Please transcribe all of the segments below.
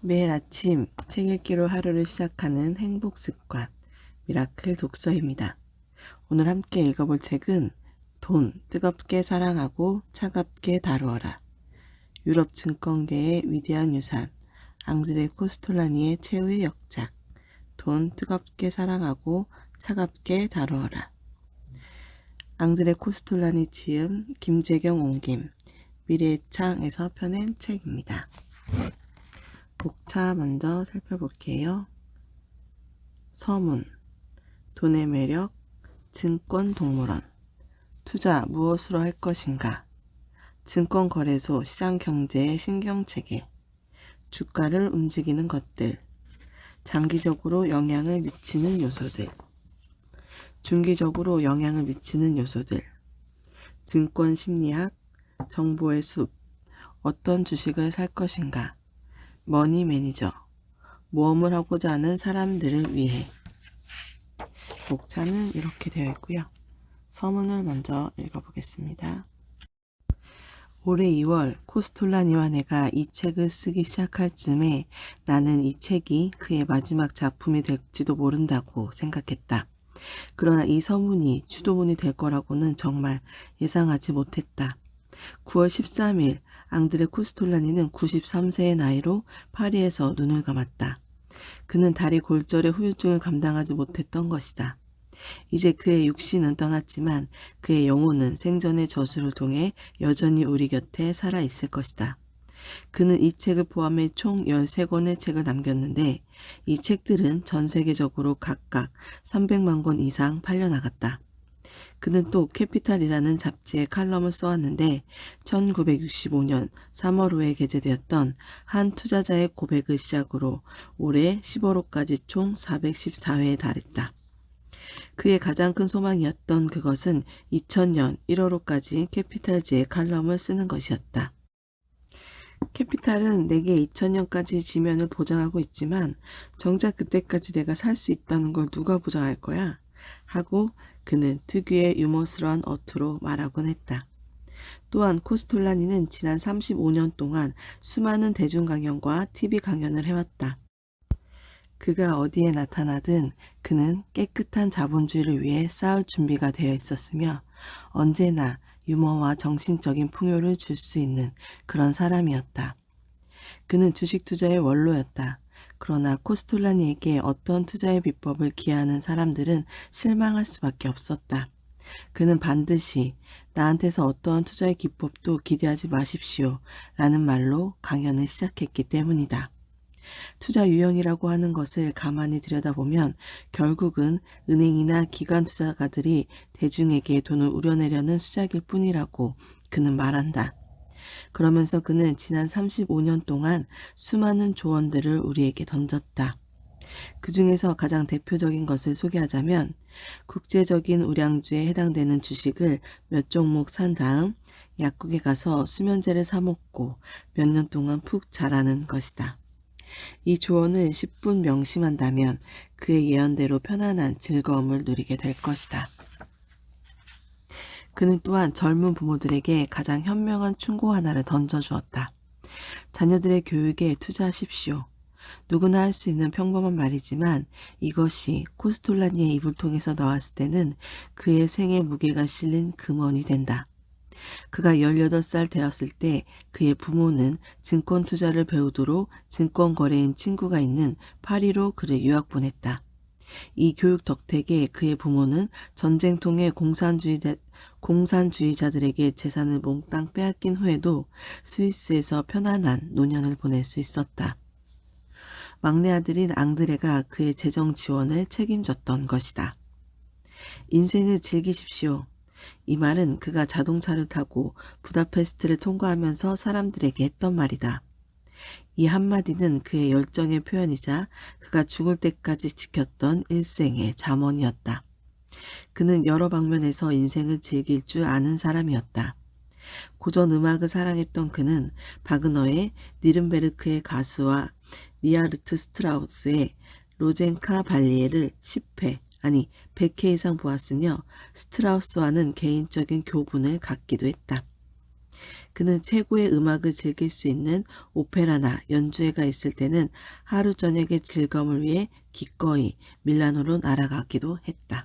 매일 아침 책 읽기로 하루를 시작하는 행복 습관, 미라클 독서입니다. 오늘 함께 읽어볼 책은 돈 뜨겁게 사랑하고 차갑게 다루어라. 유럽 증권계의 위대한 유산, 앙드레 코스톨라니의 최후의 역작, 돈 뜨겁게 사랑하고 차갑게 다루어라. 앙드레 코스톨라니 지음, 김재경 옮김, 미래의 창에서 펴낸 책입니다. 복차 먼저 살펴볼게요. 서문, 돈의 매력, 증권동물원, 투자 무엇으로 할 것인가, 증권거래소 시장경제의 신경체계, 주가를 움직이는 것들, 장기적으로 영향을 미치는 요소들, 중기적으로 영향을 미치는 요소들, 증권심리학, 정보의 숲, 어떤 주식을 살 것인가, 머니 매니저, 모험을 하고자 하는 사람들을 위해. 목차는 이렇게 되어 있고요. 서문을 먼저 읽어보겠습니다. 올해 2월 코스톨라니와 내가 이 책을 쓰기 시작할 즈음에 나는 이 책이 그의 마지막 작품이 될지도 모른다고 생각했다. 그러나 이 서문이 주도문이 될 거라고는 정말 예상하지 못했다. 9월 13일 앙드레 코스톨라니는 93세의 나이로 파리에서 눈을 감았다. 그는 다리 골절의 후유증을 감당하지 못했던 것이다. 이제 그의 육신은 떠났지만 그의 영혼은 생전의 저수를 통해 여전히 우리 곁에 살아있을 것이다. 그는 이 책을 포함해 총 13권의 책을 남겼는데 이 책들은 전 세계적으로 각각 300만 권 이상 팔려나갔다. 그는 또 캐피탈이라는 잡지에 칼럼을 써왔는데 1965년 3월 5에 게재되었던 한 투자자의 고백을 시작으로 올해 10월호까지 총 414회에 달했다. 그의 가장 큰 소망이었던 그것은 2000년 1월호까지 캐피탈지에 칼럼을 쓰는 것이었다. 캐피탈은 내게 2000년까지 지면을 보장하고 있지만 정작 그때까지 내가 살 수 있다는 걸 누가 보장할 거야? 하고 그는 특유의 유머스러운 어투로 말하곤 했다. 또한 코스톨라니는 지난 35년 동안 수많은 대중 강연과 TV 강연을 해왔다. 그가 어디에 나타나든 그는 깨끗한 자본주의를 위해 싸울 준비가 되어 있었으며 언제나 유머와 정신적인 풍요를 줄 수 있는 그런 사람이었다. 그는 주식 투자의 원로였다. 그러나 코스톨라니에게 어떤 투자의 비법을 기하는 사람들은 실망할 수밖에 없었다. 그는 반드시 나한테서 어떠한 투자의 기법도 기대하지 마십시오 라는 말로 강연을 시작했기 때문이다. 투자 유형이라고 하는 것을 가만히 들여다보면 결국은 은행이나 기관 투자가들이 대중에게 돈을 우려내려는 수작일 뿐이라고 그는 말한다. 그러면서 그는 지난 35년 동안 수많은 조언들을 우리에게 던졌다. 그 중에서 가장 대표적인 것을 소개하자면 국제적인 우량주에 해당되는 주식을 몇 종목 산 다음 약국에 가서 수면제를 사 먹고 몇 년 동안 푹 자라는 것이다. 이 조언을 10분 명심한다면 그의 예언대로 편안한 즐거움을 누리게 될 것이다. 그는 또한 젊은 부모들에게 가장 현명한 충고 하나를 던져주었다. 자녀들의 교육에 투자하십시오. 누구나 할 수 있는 평범한 말이지만 이것이 코스톨라니의 입을 통해서 나왔을 때는 그의 생의 무게가 실린 금원이 된다. 그가 18살 되었을 때 그의 부모는 증권 투자를 배우도록 증권거래인 친구가 있는 파리로 그를 유학 보냈다. 이 교육 덕택에 그의 부모는 전쟁통의 공산주의자들에게 재산을 몽땅 빼앗긴 후에도 스위스에서 편안한 노년을 보낼 수 있었다. 막내 아들인 앙드레가 그의 재정 지원을 책임졌던 것이다. 인생을 즐기십시오. 이 말은 그가 자동차를 타고 부다페스트를 통과하면서 사람들에게 했던 말이다. 이 한마디는 그의 열정의 표현이자 그가 죽을 때까지 지켰던 일생의 잠언이었다. 그는 여러 방면에서 인생을 즐길 줄 아는 사람이었다. 고전 음악을 사랑했던 그는 바그너의 니른베르크의 가수와 리하르트 스트라우스의 로젠카 발리에를 100회 이상 보았으며 스트라우스와는 개인적인 교분을 갖기도 했다. 그는 최고의 음악을 즐길 수 있는 오페라나 연주회가 있을 때는 하루 저녁의 즐거움을 위해 기꺼이 밀라노로 날아가기도 했다.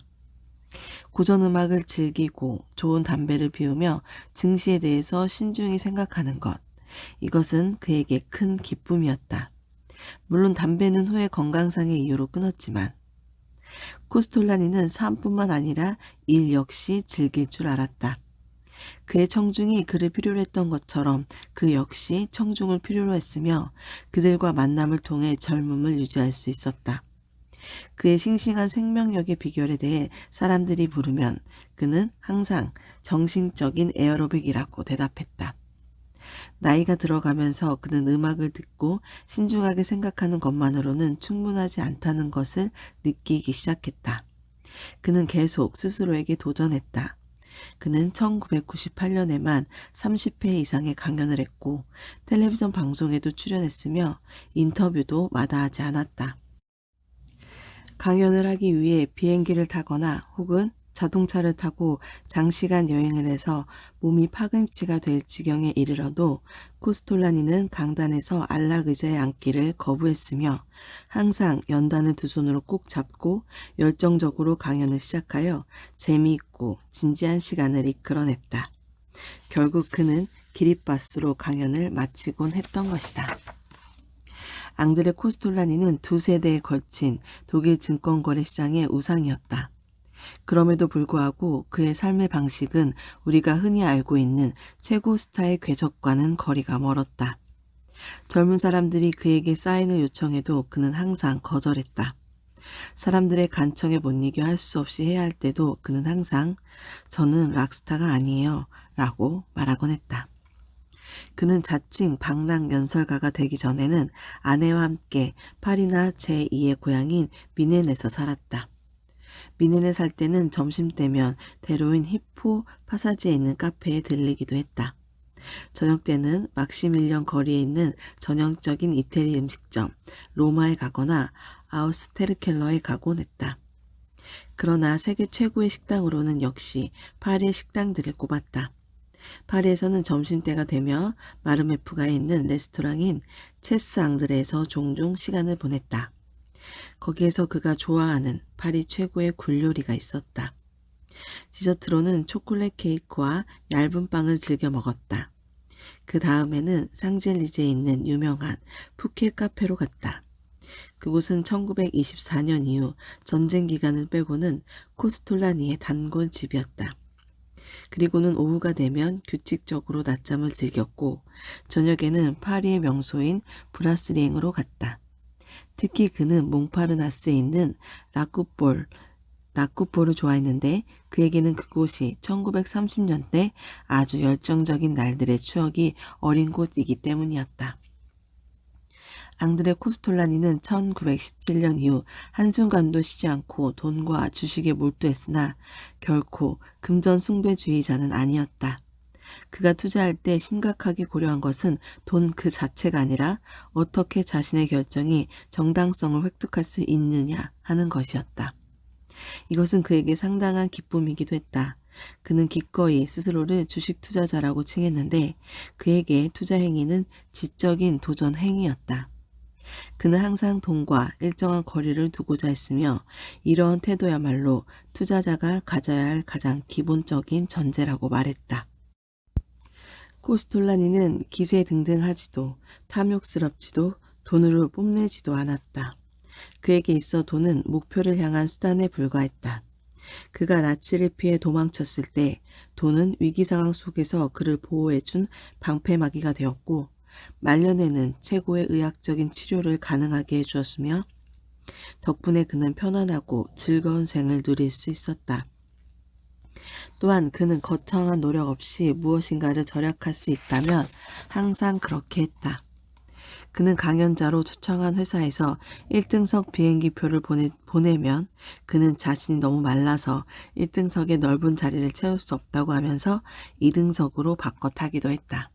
고전음악을 즐기고 좋은 담배를 피우며 증시에 대해서 신중히 생각하는 것. 이것은 그에게 큰 기쁨이었다. 물론 담배는 후에 건강상의 이유로 끊었지만 코스톨라니는 삶뿐만 아니라 일 역시 즐길 줄 알았다. 그의 청중이 그를 필요로 했던 것처럼 그 역시 청중을 필요로 했으며 그들과 만남을 통해 젊음을 유지할 수 있었다. 그의 싱싱한 생명력의 비결에 대해 사람들이 물으면 그는 항상 정신적인 에어로빅이라고 대답했다. 나이가 들어가면서 그는 음악을 듣고 신중하게 생각하는 것만으로는 충분하지 않다는 것을 느끼기 시작했다. 그는 계속 스스로에게 도전했다. 그는 1998년에만 30회 이상의 강연을 했고 텔레비전 방송에도 출연했으며 인터뷰도 마다하지 않았다. 강연을 하기 위해 비행기를 타거나 혹은 자동차를 타고 장시간 여행을 해서 몸이 파김치가 될 지경에 이르러도 코스톨라니는 강단에서 안락 의자에 앉기를 거부했으며 항상 연단을 두 손으로 꼭 잡고 열정적으로 강연을 시작하여 재미있고 진지한 시간을 이끌어냈다. 결국 그는 기립바스로 강연을 마치곤 했던 것이다. 앙드레 코스톨라니는 두 세대에 걸친 독일 증권거래 시장의 우상이었다. 그럼에도 불구하고 그의 삶의 방식은 우리가 흔히 알고 있는 최고 스타의 궤적과는 거리가 멀었다. 젊은 사람들이 그에게 사인을 요청해도 그는 항상 거절했다. 사람들의 간청에 못 이겨 할 수 없이 해야 할 때도 그는 항상 저는 락스타가 아니에요 라고 말하곤 했다. 그는 자칭 방랑 연설가가 되기 전에는 아내와 함께 파리나 제2의 고향인 미넨에서 살았다. 미넨에 살 때는 점심때면 대로인 히포 파사지에 있는 카페에 들리기도 했다. 저녁 때는 막시밀리언 거리에 있는 전형적인 이태리 음식점 로마에 가거나 아우스테르켈러에 가곤 했다. 그러나 세계 최고의 식당으로는 역시 파리의 식당들을 꼽았다. 파리에서는 점심때가 되며 마르메프가에 있는 레스토랑인 체스 앙드레에서 종종 시간을 보냈다. 거기에서 그가 좋아하는 파리 최고의 굴요리가 있었다. 디저트로는 초콜릿 케이크와 얇은 빵을 즐겨 먹었다. 그 다음에는 상젤리제에 있는 유명한 푸켓 카페로 갔다. 그곳은 1924년 이후 전쟁 기간을 빼고는 코스톨라니의 단골 집이었다. 그리고는 오후가 되면 규칙적으로 낮잠을 즐겼고 저녁에는 파리의 명소인 브라스리eng으로 갔다. 특히 그는 몽파르나스에 있는 라쿠폴을 좋아했는데 그에게는 그곳이 1930년대 아주 열정적인 날들의 추억이 어린 곳이기 때문이었다. 앙드레 코스톨라니는 1917년 이후 한순간도 쉬지 않고 돈과 주식에 몰두했으나 결코 금전 숭배주의자는 아니었다. 그가 투자할 때 심각하게 고려한 것은 돈 그 자체가 아니라 어떻게 자신의 결정이 정당성을 획득할 수 있느냐 하는 것이었다. 이것은 그에게 상당한 기쁨이기도 했다. 그는 기꺼이 스스로를 주식 투자자라고 칭했는데 그에게 투자 행위는 지적인 도전 행위였다. 그는 항상 돈과 일정한 거리를 두고자 했으며 이러한 태도야말로 투자자가 가져야 할 가장 기본적인 전제라고 말했다. 코스톨라니는 기세등등하지도 탐욕스럽지도 돈으로 뽐내지도 않았다. 그에게 있어 돈은 목표를 향한 수단에 불과했다. 그가 나치를 피해 도망쳤을 때 돈은 위기 상황 속에서 그를 보호해준 방패막이가 되었고 말년에는 최고의 의학적인 치료를 가능하게 해주었으며 덕분에 그는 편안하고 즐거운 생을 누릴 수 있었다. 또한 그는 거창한 노력 없이 무엇인가를 절약할 수 있다면 항상 그렇게 했다. 그는 강연자로 초청한 회사에서 1등석 비행기표를 보내면 그는 자신이 너무 말라서 1등석의 넓은 자리를 채울 수 없다고 하면서 2등석으로 바꿔 타기도 했다.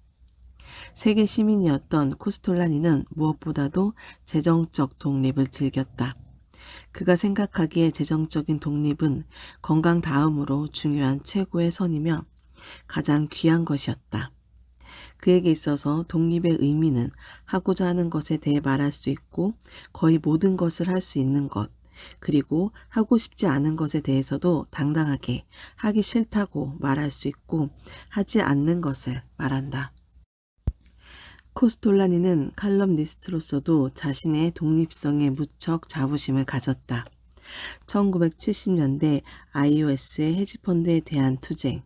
세계 시민이었던 코스톨라니는 무엇보다도 재정적 독립을 즐겼다. 그가 생각하기에 재정적인 독립은 건강 다음으로 중요한 최고의 선이며 가장 귀한 것이었다. 그에게 있어서 독립의 의미는 하고자 하는 것에 대해 말할 수 있고 거의 모든 것을 할 수 있는 것, 그리고 하고 싶지 않은 것에 대해서도 당당하게 하기 싫다고 말할 수 있고 하지 않는 것을 말한다. 코스톨라니는 칼럼니스트로서도 자신의 독립성에 무척 자부심을 가졌다. 1970년대 iOS의 헤지펀드에 대한 투쟁,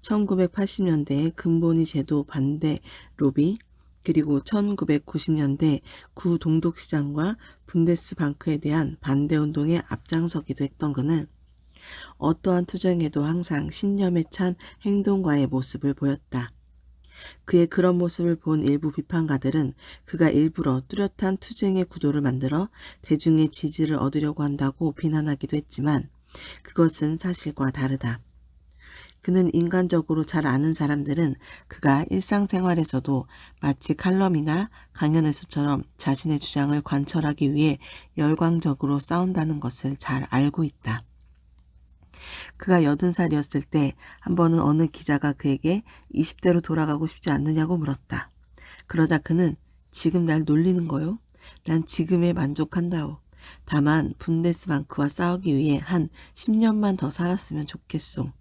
1980년대의 금본위 제도 반대 로비, 그리고 1990년대 구동독시장과 분데스방크에 대한 반대운동에 앞장서기도 했던 그는 어떠한 투쟁에도 항상 신념에 찬 행동과의 모습을 보였다. 그의 그런 모습을 본 일부 비판가들은 그가 일부러 뚜렷한 투쟁의 구도를 만들어 대중의 지지를 얻으려고 한다고 비난하기도 했지만 그것은 사실과 다르다. 그는 인간적으로 잘 아는 사람들은 그가 일상생활에서도 마치 칼럼이나 강연에서처럼 자신의 주장을 관철하기 위해 열광적으로 싸운다는 것을 잘 알고 있다. 그가 80살이었을 때 한 번은 어느 기자가 그에게 20대로 돌아가고 싶지 않느냐고 물었다. 그러자 그는 지금 날 놀리는 거요? 난 지금에 만족한다오. 다만 분데스방크와 싸우기 위해 한 10년만 더 살았으면 좋겠소.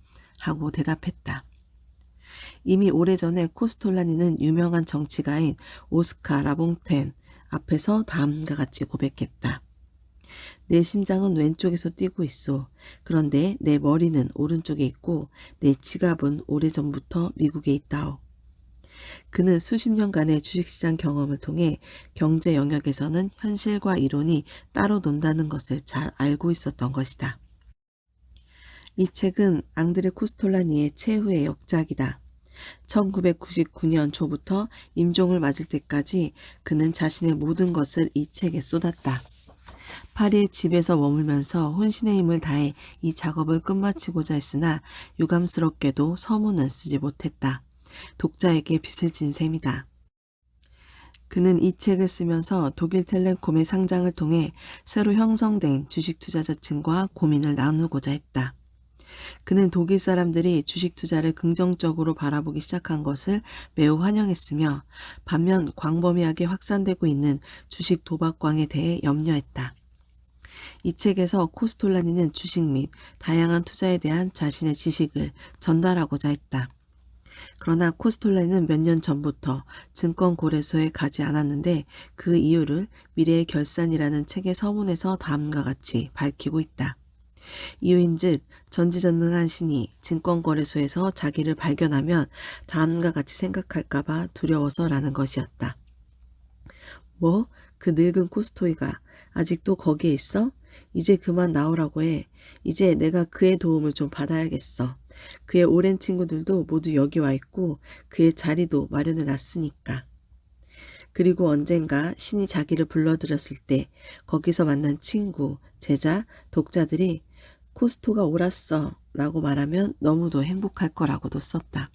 하고 대답했다. 이미 오래전에 코스톨라니는 유명한 정치가인 오스카 라봉텐 앞에서 다음과 같이 고백했다. 내 심장은 왼쪽에서 뛰고 있어. 그런데 내 머리는 오른쪽에 있고 내 지갑은 오래전부터 미국에 있다오. 그는 수십 년간의 주식시장 경험을 통해 경제 영역에서는 현실과 이론이 따로 논다는 것을 잘 알고 있었던 것이다. 이 책은 앙드레 코스톨라니의 최후의 역작이다. 1999년 초부터 임종을 맞을 때까지 그는 자신의 모든 것을 이 책에 쏟았다. 파리의 집에서 머물면서 혼신의 힘을 다해 이 작업을 끝마치고자 했으나 유감스럽게도 서문은 쓰지 못했다. 독자에게 빚을 진 셈이다. 그는 이 책을 쓰면서 독일텔레콤의 상장을 통해 새로 형성된 주식투자자층과 고민을 나누고자 했다. 그는 독일 사람들이 주식 투자를 긍정적으로 바라보기 시작한 것을 매우 환영했으며 반면 광범위하게 확산되고 있는 주식 도박광에 대해 염려했다. 이 책에서 코스톨라니는 주식 및 다양한 투자에 대한 자신의 지식을 전달하고자 했다. 그러나 코스톨라니는 몇 년 전부터 증권거래소에 가지 않았는데 그 이유를 미래의 결산이라는 책의 서문에서 다음과 같이 밝히고 있다. 이유인즉 전지전능한 신이 증권거래소에서 자기를 발견하면 다음과 같이 생각할까봐 두려워서라는 것이었다. 뭐? 그 늙은 코스토이가 아직도 거기에 있어? 이제 그만 나오라고 해. 이제 내가 그의 도움을 좀 받아야겠어. 그의 오랜 친구들도 모두 여기 와 있고 그의 자리도 마련해 놨으니까. 그리고 언젠가 신이 자기를 불러들였을 때 거기서 만난 친구, 제자, 독자들이 코스토가 옳았어 라고 말하면 너무도 행복할 거라고도 썼다.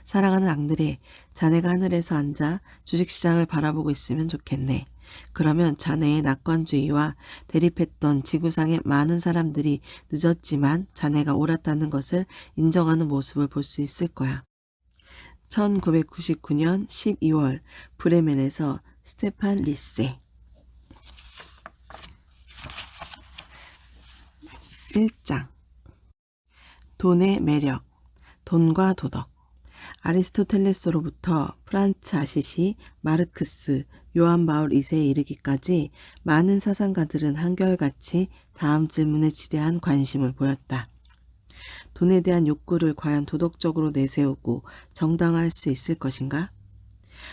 사랑하는 앙드레, 자네가 하늘에서 앉아 주식시장을 바라보고 있으면 좋겠네. 그러면 자네의 낙관주의와 대립했던 지구상의 많은 사람들이 늦었지만 자네가 옳았다는 것을 인정하는 모습을 볼 수 있을 거야. 1999년 12월 브레멘에서 스테판 리세 1장 돈의 매력, 돈과 도덕 아리스토텔레스로부터 프란츠 아시시, 마르크스, 요한 바울 2세에 이르기까지 많은 사상가들은 한결같이 다음 질문에 지대한 관심을 보였다. 돈에 대한 욕구를 과연 도덕적으로 내세우고 정당화할 수 있을 것인가?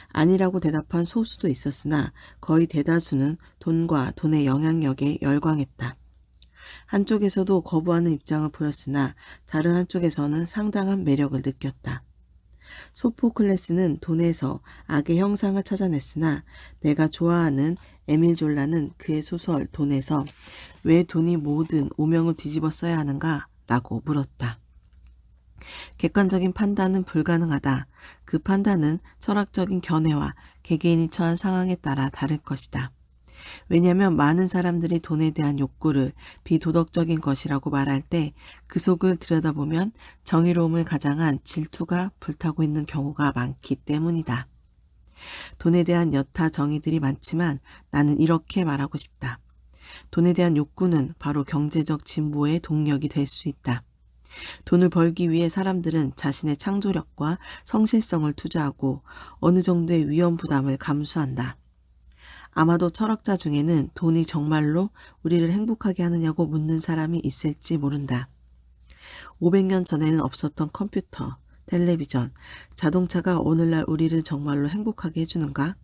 아니라고 대답한 소수도 있었으나 거의 대다수는 돈과 돈의 영향력에 열광했다. 한쪽에서도 거부하는 입장을 보였으나 다른 한쪽에서는 상당한 매력을 느꼈다. 소포클레스는 돈에서 악의 형상을 찾아냈으나 내가 좋아하는 에밀 졸라는 그의 소설 돈에서 왜 돈이 모든 오명을 뒤집어 써야 하는가? 라고 물었다. 객관적인 판단은 불가능하다. 그 판단은 철학적인 견해와 개개인이 처한 상황에 따라 다를 것이다. 왜냐하면 많은 사람들이 돈에 대한 욕구를 비도덕적인 것이라고 말할 때 그 속을 들여다보면 정의로움을 가장한 질투가 불타고 있는 경우가 많기 때문이다. 돈에 대한 여타 정의들이 많지만 나는 이렇게 말하고 싶다. 돈에 대한 욕구는 바로 경제적 진보의 동력이 될 수 있다. 돈을 벌기 위해 사람들은 자신의 창조력과 성실성을 투자하고 어느 정도의 위험 부담을 감수한다. 아마도 철학자 중에는 돈이 정말로 우리를 행복하게 하느냐고 묻는 사람이 있을지 모른다. 500년 전에는 없었던 컴퓨터, 텔레비전, 자동차가 오늘날 우리를 정말로 행복하게 해주는가?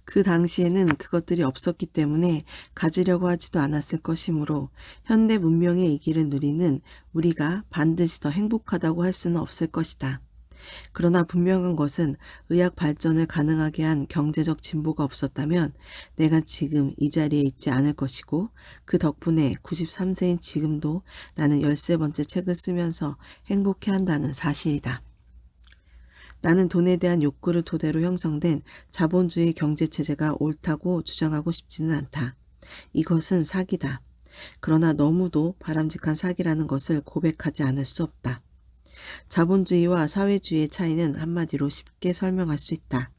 그 당시에는 그것들이 없었기 때문에 가지려고 하지도 않았을 것이므로 현대 문명의 이 길을 누리는 우리가 반드시 더 행복하다고 할 수는 없을 것이다. 그러나 분명한 것은 의학 발전을 가능하게 한 경제적 진보가 없었다면 내가 지금 이 자리에 있지 않을 것이고 그 덕분에 93세인 지금도 나는 13번째 책을 쓰면서 행복해한다는 사실이다. 나는 돈에 대한 욕구를 토대로 형성된 자본주의 경제체제가 옳다고 주장하고 싶지는 않다. 이것은 사기다. 그러나 너무도 바람직한 사기라는 것을 고백하지 않을 수 없다. 자본주의와 사회주의의 차이는 한마디로 쉽게 설명할 수 있다.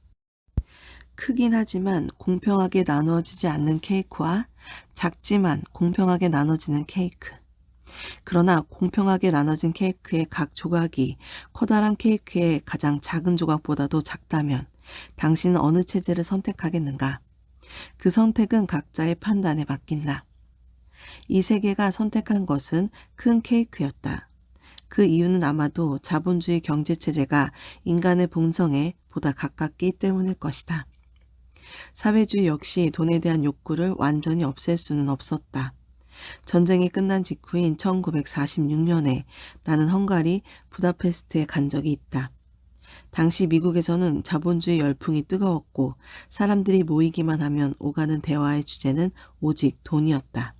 크긴 하지만 공평하게 나누어지지 않는 케이크와 작지만 공평하게 나눠지는 케이크. 그러나 공평하게 나눠진 케이크의 각 조각이 커다란 케이크의 가장 작은 조각보다도 작다면 당신은 어느 체제를 선택하겠는가? 그 선택은 각자의 판단에 맡긴다. 이 세계가 선택한 것은 큰 케이크였다. 그 이유는 아마도 자본주의 경제체제가 인간의 본성에 보다 가깝기 때문일 것이다. 사회주의 역시 돈에 대한 욕구를 완전히 없앨 수는 없었다. 전쟁이 끝난 직후인 1946년에 나는 헝가리 부다페스트에 간 적이 있다. 당시 미국에서는 자본주의 열풍이 뜨거웠고 사람들이 모이기만 하면 오가는 대화의 주제는 오직 돈이었다.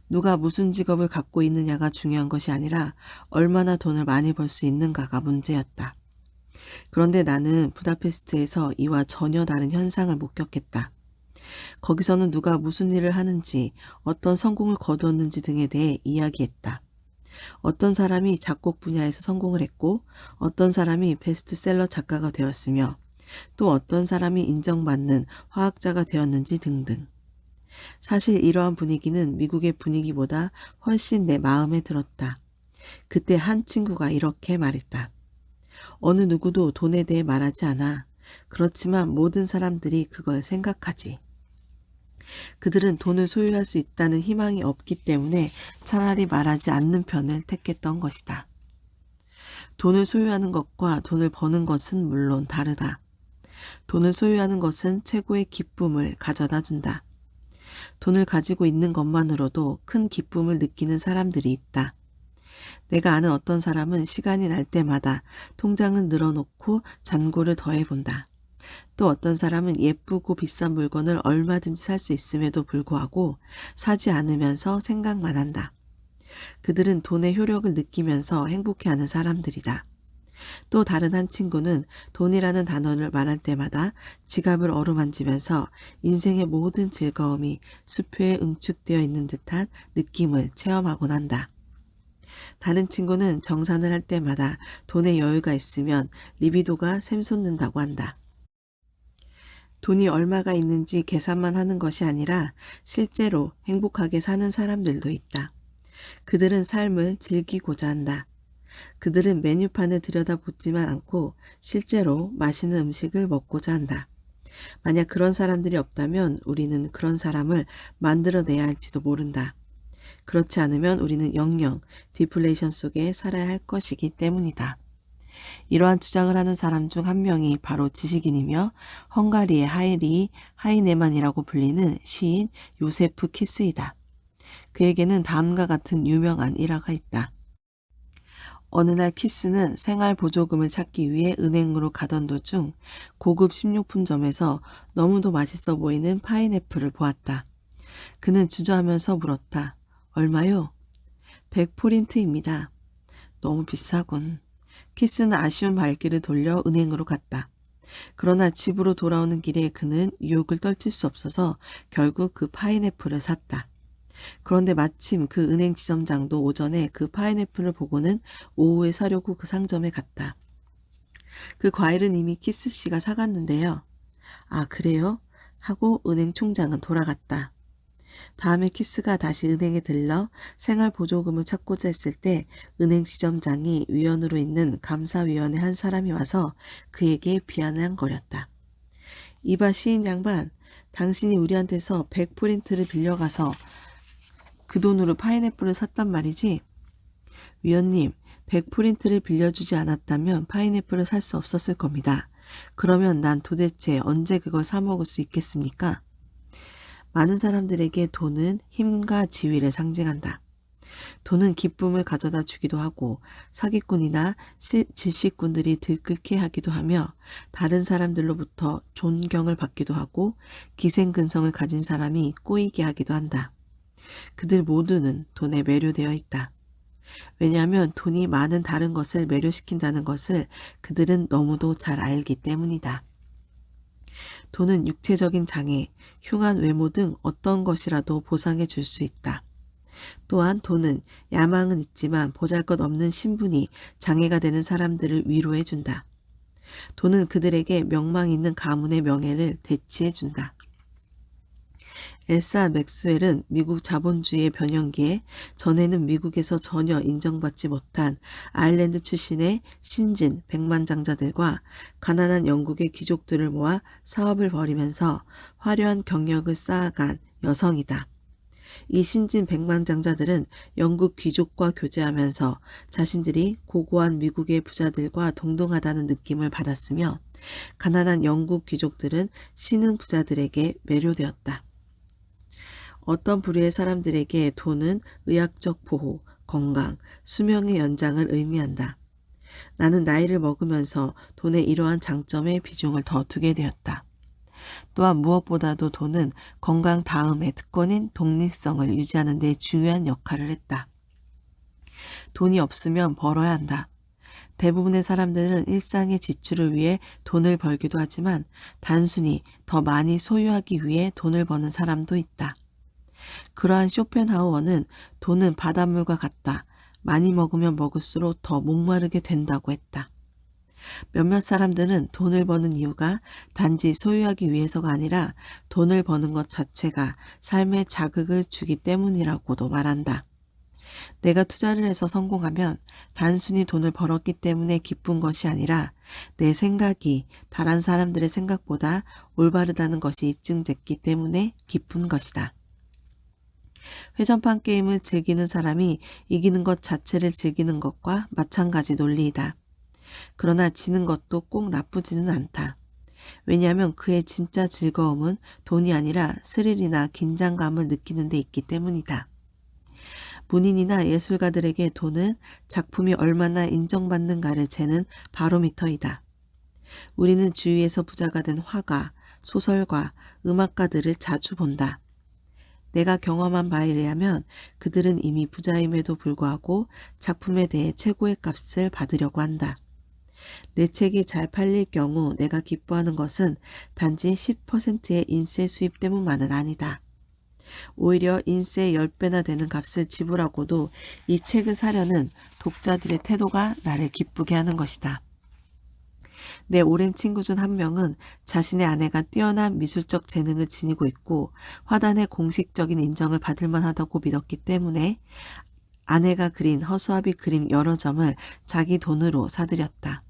누가 무슨 직업을 갖고 있느냐가 중요한 것이 아니라 얼마나 돈을 많이 벌 수 있는가가 문제였다. 그런데 나는 부다페스트에서 이와 전혀 다른 현상을 목격했다. 거기서는 누가 무슨 일을 하는지, 어떤 성공을 거두었는지 등에 대해 이야기했다. 어떤 사람이 작곡 분야에서 성공을 했고, 어떤 사람이 베스트셀러 작가가 되었으며, 또 어떤 사람이 인정받는 화학자가 되었는지 등등. 사실 이러한 분위기는 미국의 분위기보다 훨씬 내 마음에 들었다. 그때 한 친구가 이렇게 말했다. 어느 누구도 돈에 대해 말하지 않아. 그렇지만 모든 사람들이 그걸 생각하지. 그들은 돈을 소유할 수 있다는 희망이 없기 때문에 차라리 말하지 않는 편을 택했던 것이다. 돈을 소유하는 것과 돈을 버는 것은 물론 다르다. 돈을 소유하는 것은 최고의 기쁨을 가져다 준다. 돈을 가지고 있는 것만으로도 큰 기쁨을 느끼는 사람들이 있다. 내가 아는 어떤 사람은 시간이 날 때마다 통장을 늘어놓고 잔고를 더해본다. 또 어떤 사람은 예쁘고 비싼 물건을 얼마든지 살 수 있음에도 불구하고 사지 않으면서 생각만 한다. 그들은 돈의 효력을 느끼면서 행복해하는 사람들이다. 또 다른 한 친구는 돈이라는 단어를 말할 때마다 지갑을 어루만지면서 인생의 모든 즐거움이 수표에 응축되어 있는 듯한 느낌을 체험하곤 한다. 다른 친구는 정산을 할 때마다 돈의 여유가 있으면 리비도가 샘솟는다고 한다. 돈이 얼마가 있는지 계산만 하는 것이 아니라 실제로 행복하게 사는 사람들도 있다. 그들은 삶을 즐기고자 한다. 그들은 메뉴판을 들여다보지만 않고 실제로 맛있는 음식을 먹고자 한다. 만약 그런 사람들이 없다면 우리는 그런 사람을 만들어내야 할지도 모른다. 그렇지 않으면 우리는 영영 디플레이션 속에 살아야 할 것이기 때문이다. 이러한 주장을 하는 사람 중 한 명이 바로 지식인이며 헝가리의 하이네만이라고 불리는 시인 요세프 키스이다. 그에게는 다음과 같은 유명한 일화가 있다. 어느 날 키스는 생활보조금을 찾기 위해 은행으로 가던 도중 고급 식료품점에서 너무도 맛있어 보이는 파인애플을 보았다. 그는 주저하면서 물었다. 얼마요? 100포린트입니다. 너무 비싸군. 키스는 아쉬운 발길을 돌려 은행으로 갔다. 그러나 집으로 돌아오는 길에 그는 유혹을 떨칠 수 없어서 결국 그 파인애플을 샀다. 그런데 마침 그 은행 지점장도 오전에 그 파인애플을 보고는 오후에 사려고 그 상점에 갔다. 그 과일은 이미 키스 씨가 사갔는데요. 아, 그래요? 하고 은행 총장은 돌아갔다. 다음에 키스가 다시 은행에 들러 생활보조금을 찾고자 했을 때 은행 지점장이 위원으로 있는 감사위원회 한 사람이 와서 그에게 비아냥거렸다. 이봐 시인 양반, 당신이 우리한테서 100포린트를 빌려가서 그 돈으로 파인애플을 샀단 말이지? 위원님, 100포린트를 빌려주지 않았다면 파인애플을 살 수 없었을 겁니다. 그러면 난 도대체 언제 그걸 사 먹을 수 있겠습니까? 많은 사람들에게 돈은 힘과 지위를 상징한다. 돈은 기쁨을 가져다 주기도 하고 사기꾼이나 질식꾼들이 들끓게 하기도 하며 다른 사람들로부터 존경을 받기도 하고 기생근성을 가진 사람이 꼬이게 하기도 한다. 그들 모두는 돈에 매료되어 있다. 왜냐하면 돈이 많은 다른 것을 매료시킨다는 것을 그들은 너무도 잘 알기 때문이다. 돈은 육체적인 장애, 흉한 외모 등 어떤 것이라도 보상해 줄 수 있다. 또한 돈은 야망은 있지만 보잘것없는 신분이 장애가 되는 사람들을 위로해 준다. 돈은 그들에게 명망 있는 가문의 명예를 대치해 준다. 엘사 맥스웰은 미국 자본주의의 변형기에 전에는 미국에서 전혀 인정받지 못한 아일랜드 출신의 신진 백만장자들과 가난한 영국의 귀족들을 모아 사업을 벌이면서 화려한 경력을 쌓아간 여성이다. 이 신진 백만장자들은 영국 귀족과 교제하면서 자신들이 고고한 미국의 부자들과 동등하다는 느낌을 받았으며 가난한 영국 귀족들은 신흥 부자들에게 매료되었다. 어떤 부류의 사람들에게 돈은 의학적 보호, 건강, 수명의 연장을 의미한다. 나는 나이를 먹으면서 돈의 이러한 장점에 비중을 더 두게 되었다. 또한 무엇보다도 돈은 건강 다음의 특권인 독립성을 유지하는 데 중요한 역할을 했다. 돈이 없으면 벌어야 한다. 대부분의 사람들은 일상의 지출을 위해 돈을 벌기도 하지만 단순히 더 많이 소유하기 위해 돈을 버는 사람도 있다. 그러한 쇼펜하우어는 돈은 바닷물과 같다. 많이 먹으면 먹을수록 더 목마르게 된다고 했다. 몇몇 사람들은 돈을 버는 이유가 단지 소유하기 위해서가 아니라 돈을 버는 것 자체가 삶에 자극을 주기 때문이라고도 말한다. 내가 투자를 해서 성공하면 단순히 돈을 벌었기 때문에 기쁜 것이 아니라 내 생각이 다른 사람들의 생각보다 올바르다는 것이 입증됐기 때문에 기쁜 것이다. 회전판 게임을 즐기는 사람이 이기는 것 자체를 즐기는 것과 마찬가지 논리이다. 그러나 지는 것도 꼭 나쁘지는 않다. 왜냐하면 그의 진짜 즐거움은 돈이 아니라 스릴이나 긴장감을 느끼는 데 있기 때문이다. 문인이나 예술가들에게 돈은 작품이 얼마나 인정받는가를 재는 바로미터이다. 우리는 주위에서 부자가 된 화가, 소설가, 음악가들을 자주 본다. 내가 경험한 바에 의하면 그들은 이미 부자임에도 불구하고 작품에 대해 최고의 값을 받으려고 한다. 내 책이 잘 팔릴 경우 내가 기뻐하는 것은 단지 10%의 인세 수입 때문만은 아니다. 오히려 인세의 10배나 되는 값을 지불하고도 이 책을 사려는 독자들의 태도가 나를 기쁘게 하는 것이다. 내 오랜 친구 중 한 명은 자신의 아내가 뛰어난 미술적 재능을 지니고 있고 화단의 공식적인 인정을 받을 만하다고 믿었기 때문에 아내가 그린 허수아비 그림 여러 점을 자기 돈으로 사들였다.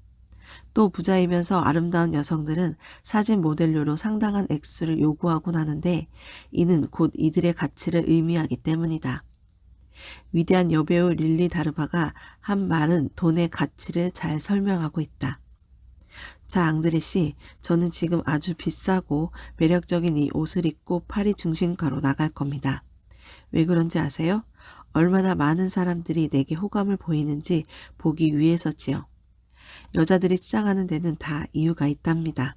또 부자이면서 아름다운 여성들은 사진 모델료로 상당한 액수를 요구하곤 하는데 이는 곧 이들의 가치를 의미하기 때문이다. 위대한 여배우 릴리 다르바가 한 말은 돈의 가치를 잘 설명하고 있다. 자, 앙드레 씨, 저는 지금 아주 비싸고 매력적인 이 옷을 입고 파리 중심가로 나갈 겁니다. 왜 그런지 아세요? 얼마나 많은 사람들이 내게 호감을 보이는지 보기 위해서지요. 여자들이 치장하는 데는 다 이유가 있답니다.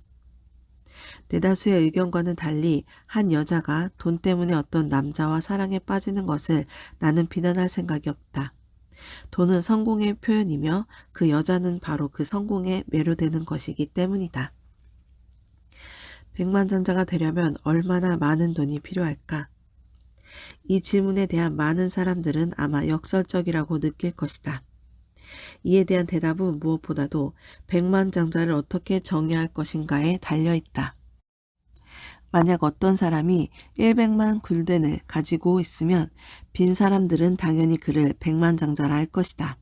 대다수의 의견과는 달리 한 여자가 돈 때문에 어떤 남자와 사랑에 빠지는 것을 나는 비난할 생각이 없다. 돈은 성공의 표현이며 그 여자는 바로 그 성공에 매료되는 것이기 때문이다. 백만장자가 되려면 얼마나 많은 돈이 필요할까? 이 질문에 대한 많은 사람들은 아마 역설적이라고 느낄 것이다. 이에 대한 대답은 무엇보다도 백만장자를 어떻게 정의할 것인가에 달려있다. 만약 어떤 사람이 100만 굴덴을 가지고 있으면 빈 사람들은 당연히 그를 백만장자라 할 것이다.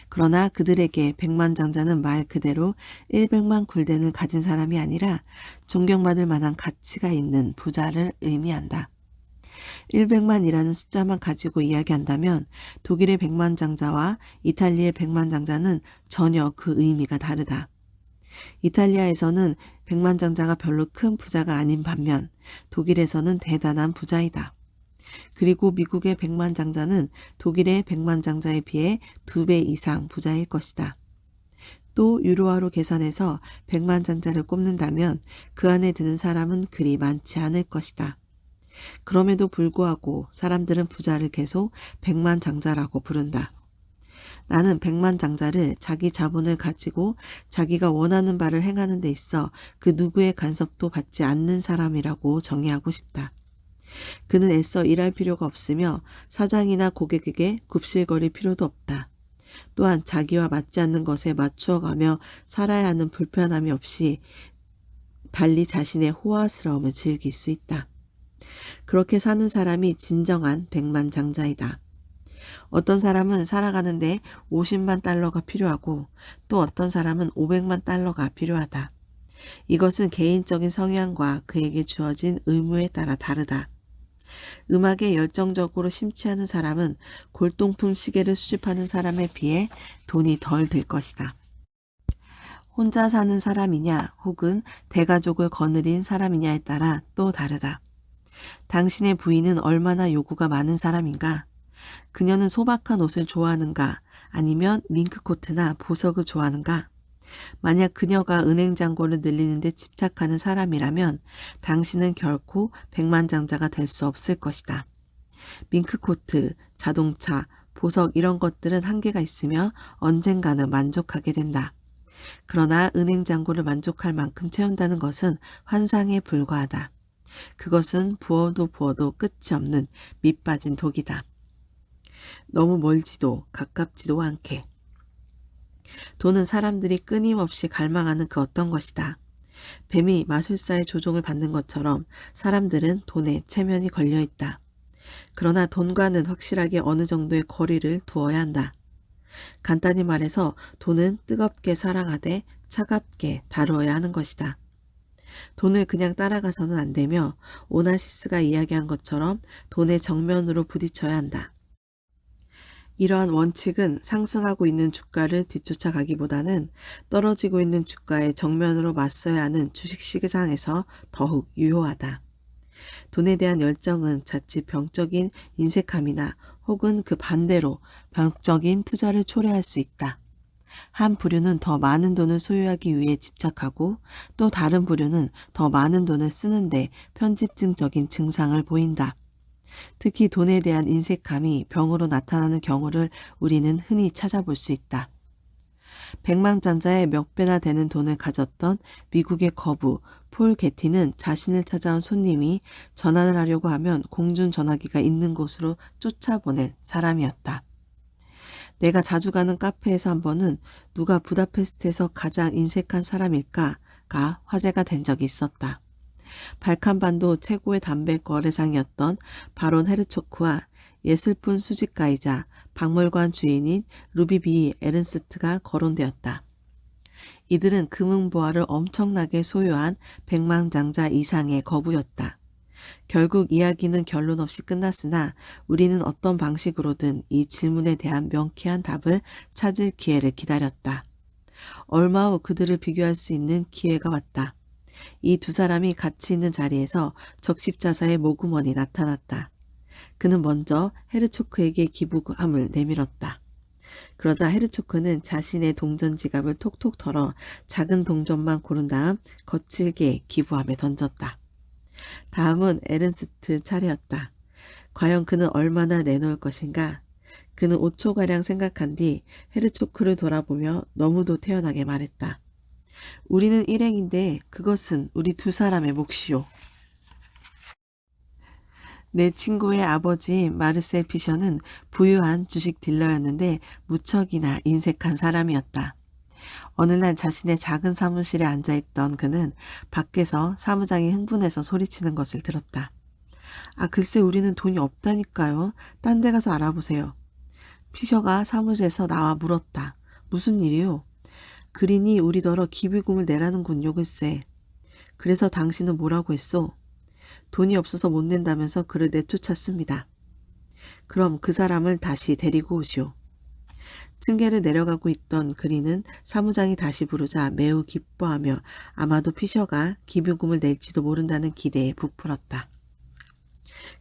그러나 그들에게 백만장자는 말 그대로 100만 굴덴을 가진 사람이 아니라 존경받을 만한 가치가 있는 부자를 의미한다. 100만이라는 숫자만 가지고 이야기한다면 독일의 백만장자와 이탈리아의 백만장자는 전혀 그 의미가 다르다. 이탈리아에서는 백만장자가 별로 큰 부자가 아닌 반면 독일에서는 대단한 부자이다. 그리고 미국의 백만장자는 독일의 백만장자에 비해 2배 이상 부자일 것이다. 또 유로화로 계산해서 백만장자를 꼽는다면 그 안에 드는 사람은 그리 많지 않을 것이다. 그럼에도 불구하고 사람들은 부자를 계속 백만장자라고 부른다. 나는 백만장자를 자기 자본을 가지고 자기가 원하는 바를 행하는 데 있어 그 누구의 간섭도 받지 않는 사람이라고 정의하고 싶다. 그는 애써 일할 필요가 없으며 사장이나 고객에게 굽실거릴 필요도 없다. 또한 자기와 맞지 않는 것에 맞추어가며 살아야 하는 불편함이 없이 달리 자신의 호화스러움을 즐길 수 있다. 그렇게 사는 사람이 진정한 백만장자이다. 어떤 사람은 살아가는데 50만 달러가 필요하고 또 어떤 사람은 500만 달러가 필요하다. 이것은 개인적인 성향과 그에게 주어진 의무에 따라 다르다. 음악에 열정적으로 심취하는 사람은 골동품 시계를 수집하는 사람에 비해 돈이 덜 들 것이다. 혼자 사는 사람이냐 혹은 대가족을 거느린 사람이냐에 따라 또 다르다. 당신의 부인은 얼마나 요구가 많은 사람인가? 그녀는 소박한 옷을 좋아하는가? 아니면 밍크코트나 보석을 좋아하는가? 만약 그녀가 은행 잔고를 늘리는 데 집착하는 사람이라면 당신은 결코 백만장자가 될 수 없을 것이다. 밍크코트, 자동차, 보석 이런 것들은 한계가 있으며 언젠가는 만족하게 된다. 그러나 은행 잔고를 만족할 만큼 채운다는 것은 환상에 불과하다. 그것은 부어도 부어도 끝이 없는 밑빠진 독이다. 너무 멀지도 가깝지도 않게. 돈은 사람들이 끊임없이 갈망하는 그 어떤 것이다. 뱀이 마술사의 조종을 받는 것처럼 사람들은 돈에 체면이 걸려있다. 그러나 돈과는 확실하게 어느 정도의 거리를 두어야 한다. 간단히 말해서 돈은 뜨겁게 사랑하되 차갑게 다루어야 하는 것이다. 돈을 그냥 따라가서는 안 되며 오나시스가 이야기한 것처럼 돈의 정면으로 부딪혀야 한다. 이러한 원칙은 상승하고 있는 주가를 뒤쫓아가기보다는 떨어지고 있는 주가에 정면으로 맞서야 하는 주식시장에서 더욱 유효하다. 돈에 대한 열정은 자칫 병적인 인색함이나 혹은 그 반대로 병적인 투자를 초래할 수 있다. 한 부류는 더 많은 돈을 소유하기 위해 집착하고 또 다른 부류는 더 많은 돈을 쓰는데 편집증적인 증상을 보인다. 특히 돈에 대한 인색함이 병으로 나타나는 경우를 우리는 흔히 찾아볼 수 있다. 백만장자의 몇 배나 되는 돈을 가졌던 미국의 거부 폴 게티는 자신을 찾아온 손님이 전화를 하려고 하면 공중전화기가 있는 곳으로 쫓아보낸 사람이었다. 내가 자주 가는 카페에서 한 번은 누가 부다페스트에서 가장 인색한 사람일까가 화제가 된 적이 있었다. 발칸반도 최고의 담배 거래상이었던 바론 헤르초크와 예술품 수집가이자 박물관 주인인 루비비 에른스트가 거론되었다. 이들은 금은보화를 엄청나게 소유한 백만장자 이상의 거부였다. 결국 이야기는 결론 없이 끝났으나 우리는 어떤 방식으로든 이 질문에 대한 명쾌한 답을 찾을 기회를 기다렸다. 얼마 후 그들을 비교할 수 있는 기회가 왔다. 이 두 사람이 같이 있는 자리에서 적십자사의 모구먼이 나타났다. 그는 먼저 헤르초크에게 기부함을 내밀었다. 그러자 헤르초크는 자신의 동전 지갑을 톡톡 털어 작은 동전만 고른 다음 거칠게 기부함에 던졌다. 다음은 에른스트 차례였다. 과연 그는 얼마나 내놓을 것인가? 그는 5초가량 생각한 뒤 헤르초크를 돌아보며 너무도 태연하게 말했다. 우리는 일행인데 그것은 우리 두 사람의 몫이요. 내 친구의 아버지 마르셀 피셔는 부유한 주식 딜러였는데 무척이나 인색한 사람이었다. 어느 날 자신의 작은 사무실에 앉아있던 그는 밖에서 사무장이 흥분해서 소리치는 것을 들었다. 아, 글쎄 우리는 돈이 없다니까요. 딴 데 가서 알아보세요. 피셔가 사무실에서 나와 물었다. 무슨 일이요? 그린이 우리더러 기부금을 내라는군요, 글쎄. 그래서 당신은 뭐라고 했소? 돈이 없어서 못 낸다면서 그를 내쫓았습니다. 그럼 그 사람을 다시 데리고 오시오. 층계를 내려가고 있던 그린은 사무장이 다시 부르자 매우 기뻐하며 아마도 피셔가 기부금을 낼지도 모른다는 기대에 부풀었다.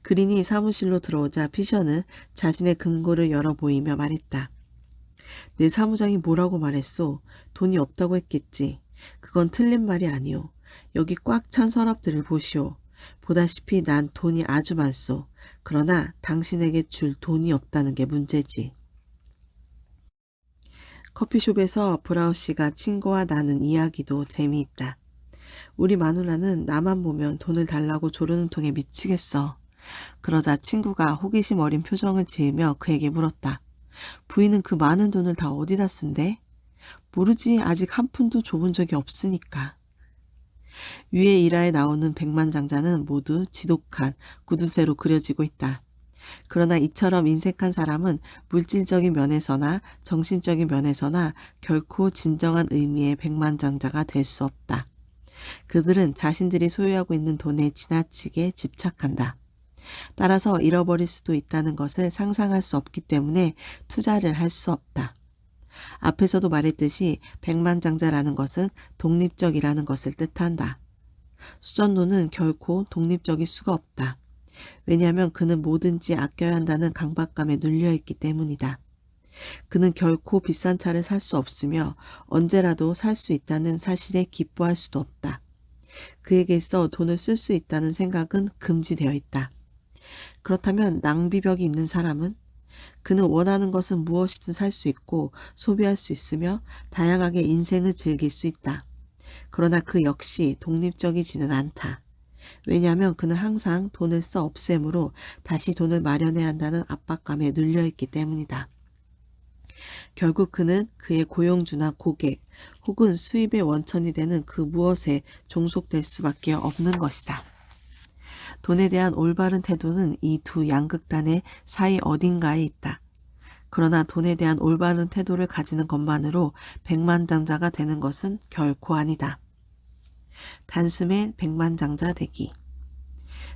그린이 사무실로 들어오자 피셔는 자신의 금고를 열어 보이며 말했다. 내 사무장이 뭐라고 말했소? 돈이 없다고 했겠지. 그건 틀린 말이 아니오. 여기 꽉 찬 서랍들을 보시오. 보다시피 난 돈이 아주 많소. 그러나 당신에게 줄 돈이 없다는 게 문제지. 커피숍에서 브라우 씨가 친구와 나눈 이야기도 재미있다. 우리 마누라는 나만 보면 돈을 달라고 조르는 통에 미치겠어. 그러자 친구가 호기심 어린 표정을 지으며 그에게 물었다. 부인은 그 많은 돈을 다 어디다 쓴대? 모르지. 아직 한 푼도 줘본 적이 없으니까. 위의 일화에 나오는 백만장자는 모두 지독한 구두쇠로 그려지고 있다. 그러나 이처럼 인색한 사람은 물질적인 면에서나 정신적인 면에서나 결코 진정한 의미의 백만장자가 될 수 없다. 그들은 자신들이 소유하고 있는 돈에 지나치게 집착한다. 따라서 잃어버릴 수도 있다는 것을 상상할 수 없기 때문에 투자를 할 수 없다. 앞에서도 말했듯이 백만장자라는 것은 독립적이라는 것을 뜻한다. 수전노는 결코 독립적일 수가 없다. 왜냐하면 그는 뭐든지 아껴야 한다는 강박감에 눌려있기 때문이다. 그는 결코 비싼 차를 살 수 없으며 언제라도 살 수 있다는 사실에 기뻐할 수도 없다. 그에게 있어 돈을 쓸 수 있다는 생각은 금지되어 있다. 그렇다면 낭비벽이 있는 사람은? 그는 원하는 것은 무엇이든 살 수 있고 소비할 수 있으며 다양하게 인생을 즐길 수 있다. 그러나 그 역시 독립적이지는 않다. 왜냐하면 그는 항상 돈을 써 없애므로 다시 돈을 마련해야 한다는 압박감에 눌려있기 때문이다. 결국 그는 그의 고용주나 고객 혹은 수입의 원천이 되는 그 무엇에 종속될 수밖에 없는 것이다. 돈에 대한 올바른 태도는 이 두 양극단의 사이 어딘가에 있다. 그러나 돈에 대한 올바른 태도를 가지는 것만으로 백만장자가 되는 것은 결코 아니다. 단숨에 백만장자 되기.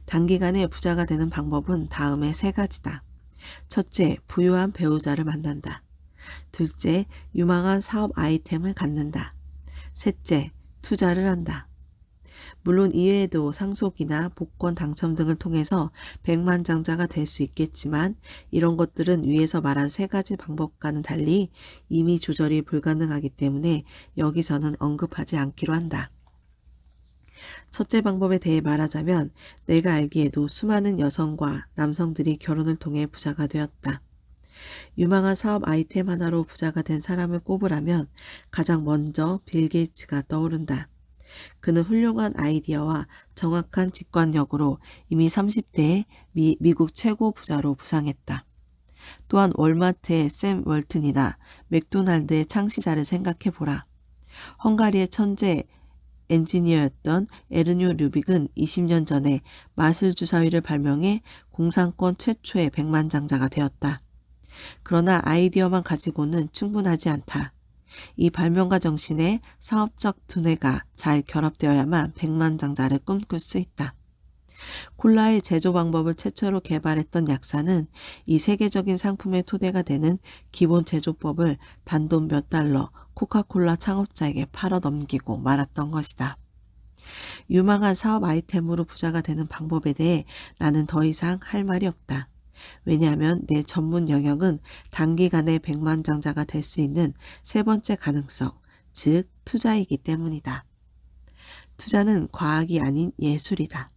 단기간에 부자가 되는 방법은 다음의 세 가지다. 첫째, 부유한 배우자를 만난다. 둘째, 유망한 사업 아이템을 갖는다. 셋째, 투자를 한다. 물론 이외에도 상속이나 복권 당첨 등을 통해서 백만장자가 될 수 있겠지만 이런 것들은 위에서 말한 세 가지 방법과는 달리 이미 조절이 불가능하기 때문에 여기서는 언급하지 않기로 한다. 첫째 방법에 대해 말하자면 내가 알기에도 수많은 여성과 남성들이 결혼을 통해 부자가 되었다. 유망한 사업 아이템 하나로 부자가 된 사람을 꼽으라면 가장 먼저 빌 게이츠가 떠오른다. 그는 훌륭한 아이디어와 정확한 직관력으로 이미 30대에 미국 최고 부자로 부상했다. 또한 월마트의 샘 월튼이나 맥도날드의 창시자를 생각해보라. 헝가리의 천재 엔지니어였던 에르뇨 류빅은 20년 전에 마술 주사위를 발명해 공산권 최초의 백만장자가 되었다. 그러나 아이디어만 가지고는 충분하지 않다. 이 발명가 정신에 사업적 두뇌가 잘 결합되어야만 백만장자를 꿈꿀 수 있다. 콜라의 제조 방법을 최초로 개발했던 약사는 이 세계적인 상품의 토대가 되는 기본 제조법을 단돈 몇 달러 코카콜라 창업자에게 팔아 넘기고 말았던 것이다. 유망한 사업 아이템으로 부자가 되는 방법에 대해 나는 더 이상 할 말이 없다. 왜냐하면 내 전문 영역은 단기간에 백만장자가 될 수 있는 세 번째 가능성, 즉 투자이기 때문이다. 투자는 과학이 아닌 예술이다.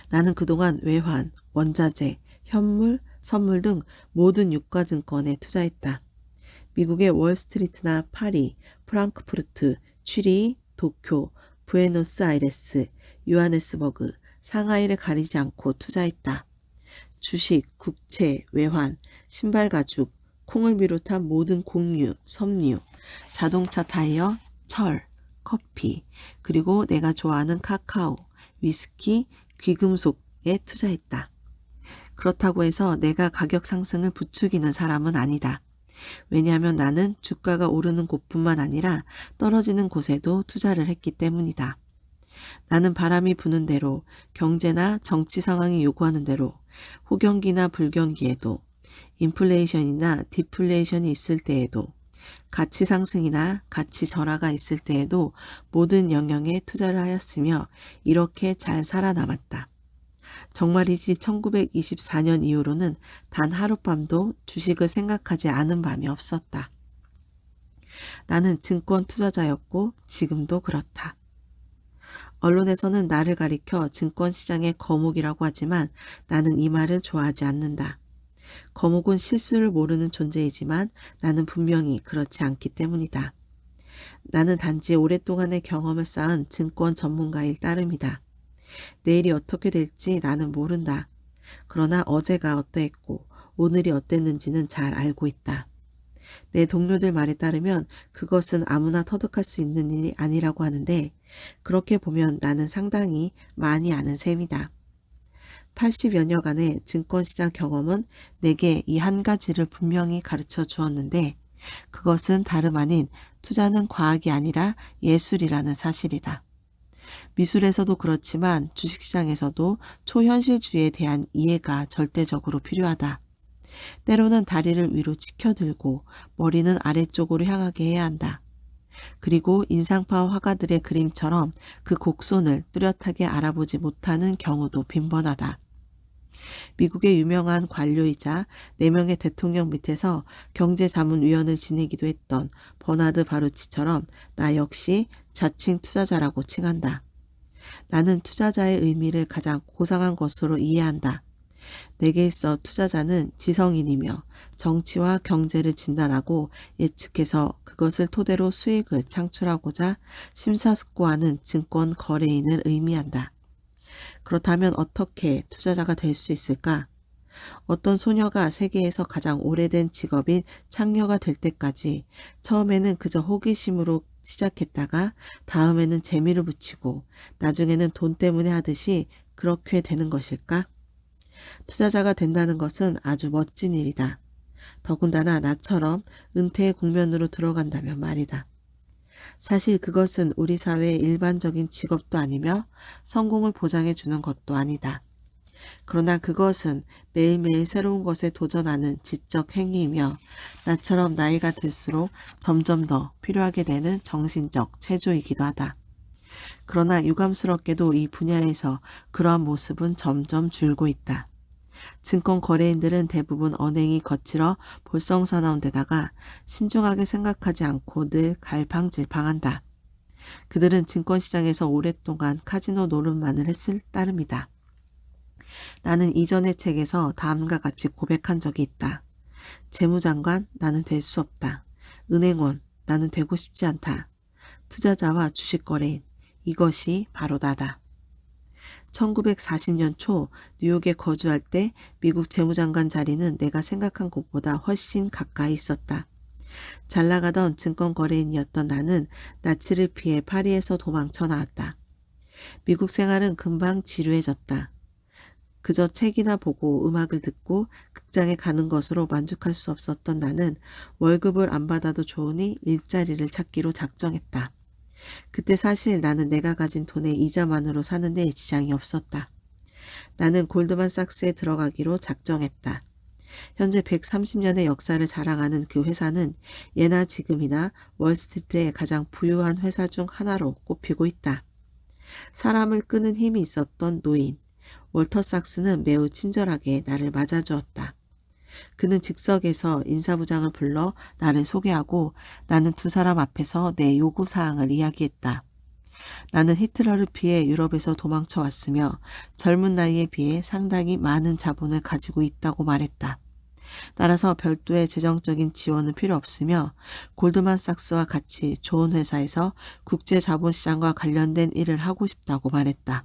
나는 그동안 외환, 원자재, 현물, 선물 등 모든 유가증권에 투자했다. 미국의 월스트리트나 파리, 프랑크푸르트, 취리, 도쿄, 부에노스아이레스, 요하네스버그, 상하이를 가리지 않고 투자했다. 주식, 국채, 외환, 신발 가죽, 콩을 비롯한 모든 곡류, 섬유, 자동차 타이어, 철, 커피, 그리고 내가 좋아하는 카카오, 위스키, 귀금속에 투자했다. 그렇다고 해서 내가 가격 상승을 부추기는 사람은 아니다. 왜냐하면 나는 주가가 오르는 곳뿐만 아니라 떨어지는 곳에도 투자를 했기 때문이다. 나는 바람이 부는 대로, 경제나 정치 상황이 요구하는 대로, 호경기나 불경기에도, 인플레이션이나 디플레이션이 있을 때에도, 가치 상승이나 가치 절하가 있을 때에도 모든 영역에 투자를 하였으며 이렇게 잘 살아남았다. 정말이지 1924년 이후로는 단 하룻밤도 주식을 생각하지 않은 밤이 없었다. 나는 증권 투자자였고 지금도 그렇다. 언론에서는 나를 가리켜 증권시장의 거목이라고 하지만 나는 이 말을 좋아하지 않는다. 거목은 실수를 모르는 존재이지만 나는 분명히 그렇지 않기 때문이다. 나는 단지 오랫동안의 경험을 쌓은 증권 전문가일 따름이다. 내일이 어떻게 될지 나는 모른다. 그러나 어제가 어떠했고 오늘이 어땠는지는 잘 알고 있다. 내 동료들 말에 따르면 그것은 아무나 터득할 수 있는 일이 아니라고 하는데 그렇게 보면 나는 상당히 많이 아는 셈이다. 80여 년간의 증권시장 경험은 내게 이 한 가지를 분명히 가르쳐 주었는데 그것은 다름 아닌 투자는 과학이 아니라 예술이라는 사실이다. 미술에서도 그렇지만 주식시장에서도 초현실주의에 대한 이해가 절대적으로 필요하다. 때로는 다리를 위로 치켜들고 머리는 아래쪽으로 향하게 해야 한다. 그리고 인상파 화가들의 그림처럼 그 곡선을 뚜렷하게 알아보지 못하는 경우도 빈번하다. 미국의 유명한 관료이자 4명의 대통령 밑에서 경제자문위원을 지내기도 했던 버나드 바루치처럼 나 역시 자칭 투자자라고 칭한다. 나는 투자자의 의미를 가장 고상한 것으로 이해한다. 내게 있어 투자자는 지성인이며 정치와 경제를 진단하고 예측해서 그것을 토대로 수익을 창출하고자 심사숙고하는 증권 거래인을 의미한다. 그렇다면 어떻게 투자자가 될 수 있을까? 어떤 소녀가 세계에서 가장 오래된 직업인 창녀가 될 때까지 처음에는 그저 호기심으로 시작했다가 다음에는 재미를 붙이고 나중에는 돈 때문에 하듯이 그렇게 되는 것일까? 투자자가 된다는 것은 아주 멋진 일이다. 더군다나 나처럼 은퇴의 국면으로 들어간다면 말이다. 사실 그것은 우리 사회의 일반적인 직업도 아니며 성공을 보장해 주는 것도 아니다. 그러나 그것은 매일매일 새로운 것에 도전하는 지적 행위이며 나처럼 나이가 들수록 점점 더 필요하게 되는 정신적 체조이기도 하다. 그러나 유감스럽게도 이 분야에서 그러한 모습은 점점 줄고 있다. 증권 거래인들은 대부분 언행이 거칠어 볼썽사나운 데다가 신중하게 생각하지 않고 늘 갈팡질팡한다. 그들은 증권시장에서 오랫동안 카지노 노릇만을 했을 따름이다. 나는 이전의 책에서 다음과 같이 고백한 적이 있다. 재무장관, 나는 될 수 없다. 은행원, 나는 되고 싶지 않다. 투자자와 주식거래인, 이것이 바로 나다. 1940년 초 뉴욕에 거주할 때 미국 재무장관 자리는 내가 생각한 곳보다 훨씬 가까이 있었다. 잘 나가던 증권거래인이었던 나는 나치를 피해 파리에서 도망쳐 나왔다. 미국 생활은 금방 지루해졌다. 그저 책이나 보고 음악을 듣고 극장에 가는 것으로 만족할 수 없었던 나는 월급을 안 받아도 좋으니 일자리를 찾기로 작정했다. 그때 사실 나는 내가 가진 돈의 이자만으로 사는 데 지장이 없었다. 나는 골드만삭스에 들어가기로 작정했다. 현재 130년의 역사를 자랑하는 그 회사는 예나 지금이나 월스트리트의 가장 부유한 회사 중 하나로 꼽히고 있다. 사람을 끄는 힘이 있었던 노인, 월터 삭스는 매우 친절하게 나를 맞아주었다. 그는 즉석에서 인사부장을 불러 나를 소개하고 나는 두 사람 앞에서 내 요구사항을 이야기했다. 나는 히틀러를 피해 유럽에서 도망쳐 왔으며 젊은 나이에 비해 상당히 많은 자본을 가지고 있다고 말했다. 따라서 별도의 재정적인 지원은 필요 없으며 골드만삭스와 같이 좋은 회사에서 국제 자본시장과 관련된 일을 하고 싶다고 말했다.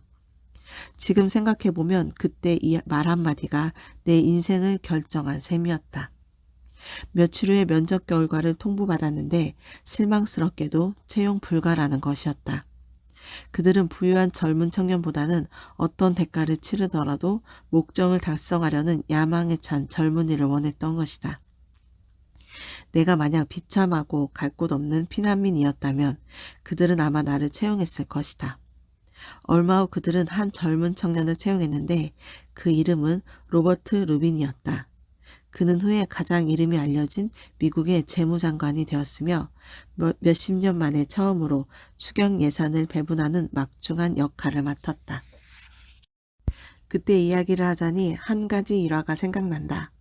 지금 생각해보면 그때 이 말 한마디가 내 인생을 결정한 셈이었다. 며칠 후에 면접 결과를 통보받았는데 실망스럽게도 채용 불가라는 것이었다. 그들은 부유한 젊은 청년보다는 어떤 대가를 치르더라도 목적을 달성하려는 야망에 찬 젊은이를 원했던 것이다. 내가 만약 비참하고 갈 곳 없는 피난민이었다면 그들은 아마 나를 채용했을 것이다. 얼마 후 그들은 한 젊은 청년을 채용했는데 그 이름은 로버트 루빈이었다. 그는 후에 가장 이름이 알려진 미국의 재무장관이 되었으며 몇십 년 만에 처음으로 추경 예산을 배분하는 막중한 역할을 맡았다. 그때 이야기를 하자니 한 가지 일화가 생각난다.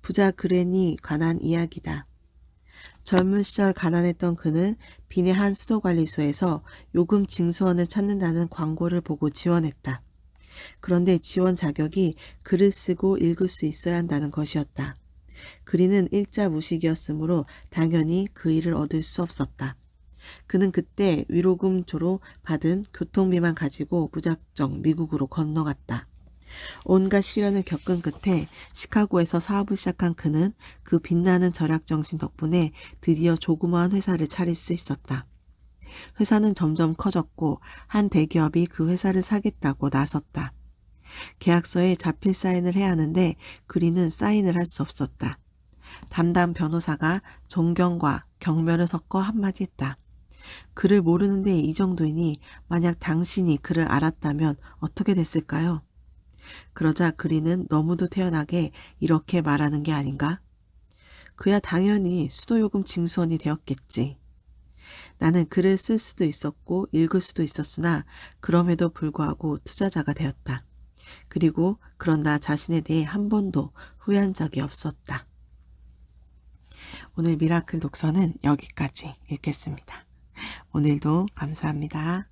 부자 그랜이 관한 이야기다. 젊은 시절 가난했던 그는 빈의 한 수도관리소에서 요금 징수원을 찾는다는 광고를 보고 지원했다. 그런데 지원 자격이 글을 쓰고 읽을 수 있어야 한다는 것이었다. 그리는 일자 무식이었으므로 당연히 그 일을 얻을 수 없었다. 그는 그때 위로금조로 받은 교통비만 가지고 무작정 미국으로 건너갔다. 온갖 시련을 겪은 끝에 시카고에서 사업을 시작한 그는 그 빛나는 절약 정신 덕분에 드디어 조그마한 회사를 차릴 수 있었다. 회사는 점점 커졌고 한 대기업이 그 회사를 사겠다고 나섰다. 계약서에 자필 사인을 해야 하는데 그리는 사인을 할 수 없었다. 담당 변호사가 존경과 경멸을 섞어 한마디 했다. 그를 모르는데 이 정도이니 만약 당신이 그를 알았다면 어떻게 됐을까요? 그러자 그리는 너무도 태연하게 이렇게 말하는 게 아닌가? 그야 당연히 수도요금 징수원이 되었겠지. 나는 글을 쓸 수도 있었고 읽을 수도 있었으나 그럼에도 불구하고 투자자가 되었다. 그리고 그런 나 자신에 대해 한 번도 후회한 적이 없었다. 오늘 미라클 독서는 여기까지 읽겠습니다. 오늘도 감사합니다.